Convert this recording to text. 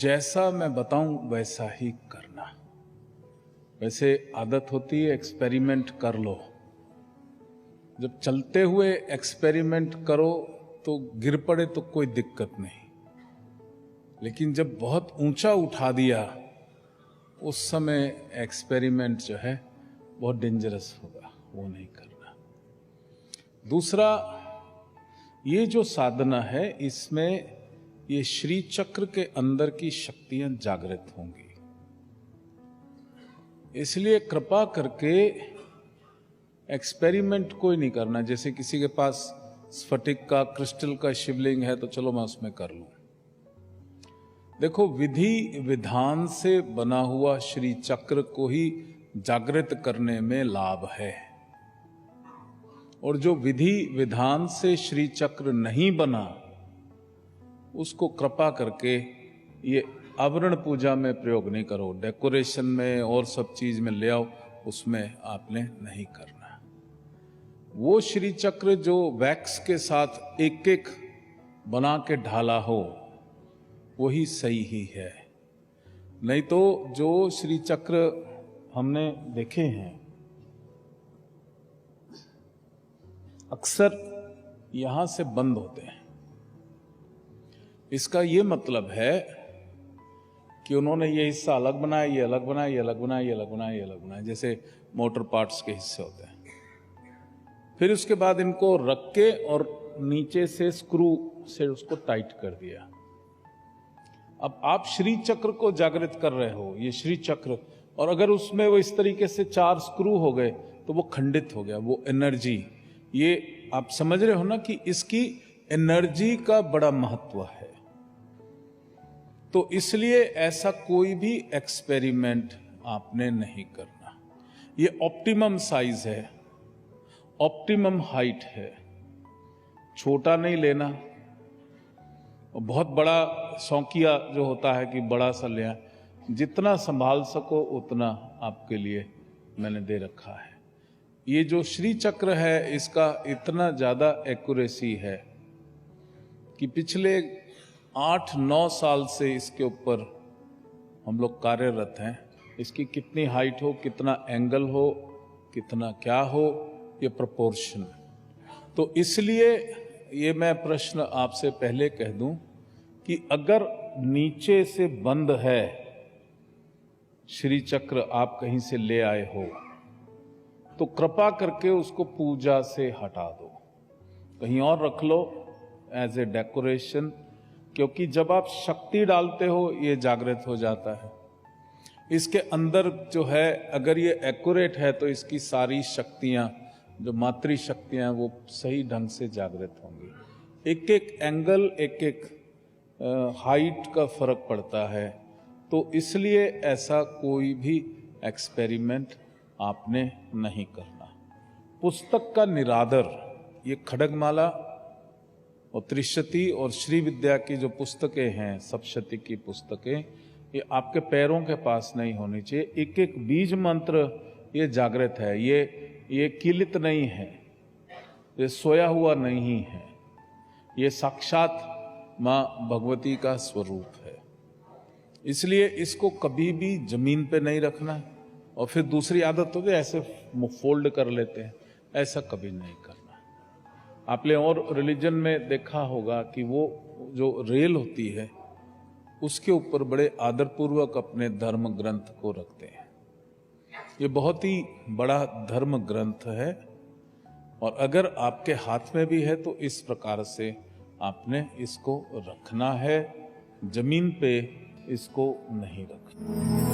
जैसा मैं बताऊं वैसा ही करना। वैसे आदत होती है एक्सपेरिमेंट कर लो, जब चलते हुए एक्सपेरिमेंट करो तो गिर पड़े तो कोई दिक्कत नहीं, लेकिन जब बहुत ऊंचा उठा दिया उस समय एक्सपेरिमेंट जो है बहुत डेंजरस होगा, वो नहीं करना। दूसरा, ये जो साधना है इसमें ये श्री चक्र के अंदर की शक्तियां जागृत होंगी, इसलिए कृपा करके एक्सपेरिमेंट कोई नहीं करना। जैसे किसी के पास स्फटिक का क्रिस्टल का शिवलिंग है तो चलो मैं उसमें कर लूं। देखो, विधि विधान से बना हुआ श्री चक्र को ही जागृत करने में लाभ है, और जो विधि विधान से श्री चक्र नहीं बना उसको कृपा करके ये आवरण पूजा में प्रयोग नहीं करो, डेकोरेशन में और सब चीज में ले आओ, उसमें आपने नहीं करना। वो श्री चक्र जो वैक्स के साथ एक एक बना के ढाला हो वही सही ही है। नहीं तो जो श्री चक्र हमने देखे हैं अक्सर यहां से बंद होते हैं। इसका ये मतलब है कि उन्होंने ये हिस्सा अलग बनाया, ये अलग बनाया, ये अलग बनाया, ये अलग बनाया, ये अलग बनाया, जैसे मोटर पार्ट्स के हिस्से होते हैं। फिर उसके बाद इनको रख के और नीचे से स्क्रू से उसको टाइट कर दिया। अब आप श्री चक्र को जागृत कर रहे हो, ये श्री चक्र, और अगर उसमें वो इस तरीके से 4 स्क्रू हो गए तो वो खंडित हो गया, वो एनर्जी। ये आप समझ रहे हो ना कि इसकी एनर्जी का बड़ा महत्व है। तो इसलिए ऐसा कोई भी एक्सपेरिमेंट आपने नहीं करना। ये ऑप्टिमम साइज है, ऑप्टिमम हाइट है, छोटा नहीं लेना। और बहुत बड़ा शौकिया जो होता है कि बड़ा सा लिया, जितना संभाल सको उतना आपके लिए मैंने दे रखा है। ये जो श्री चक्र है इसका इतना ज्यादा एक्यूरेसी है कि पिछले 8-9 साल से इसके ऊपर हम लोग कार्यरत हैं। इसकी कितनी हाइट हो, कितना एंगल हो, कितना क्या हो, ये प्रोपोर्शन। तो इसलिए ये मैं प्रश्न आपसे पहले कह दूं कि अगर नीचे से बंद है श्री चक्र, आप कहीं से ले आए हो तो कृपा करके उसको पूजा से हटा दो, कहीं और रख लो एज ए डेकोरेशन, क्योंकि जब आप शक्ति डालते हो ये जागृत हो जाता है। इसके अंदर जो है अगर ये एक्यूरेट है तो इसकी सारी शक्तियां, जो मातृ शक्तियां, वो सही ढंग से जागृत होंगी। एक एक एंगल, एक एक हाइट का फर्क पड़ता है। तो इसलिए ऐसा कोई भी एक्सपेरिमेंट आपने नहीं करना। पुस्तक का निरादर, ये खड्गमाला और त्रिशती और श्री विद्या की जो पुस्तकें हैं, सप्तशती की पुस्तकें, ये आपके पैरों के पास नहीं होनी चाहिए। एक एक बीज मंत्र ये जागृत है, ये किलित नहीं है, ये सोया हुआ नहीं है, ये साक्षात मां भगवती का स्वरूप है। इसलिए इसको कभी भी जमीन पे नहीं रखना। और फिर दूसरी आदत होती है ऐसे फोल्ड कर लेते हैं, ऐसा कभी नहीं करना। आपने और रिलीजन में देखा होगा कि वो जो रेल होती है उसके ऊपर बड़े आदरपूर्वक अपने धर्म ग्रंथ को रखते हैं। ये बहुत ही बड़ा धर्म ग्रंथ है, और अगर आपके हाथ में भी है तो इस प्रकार से आपने इसको रखना है, जमीन पे इसको नहीं रखना।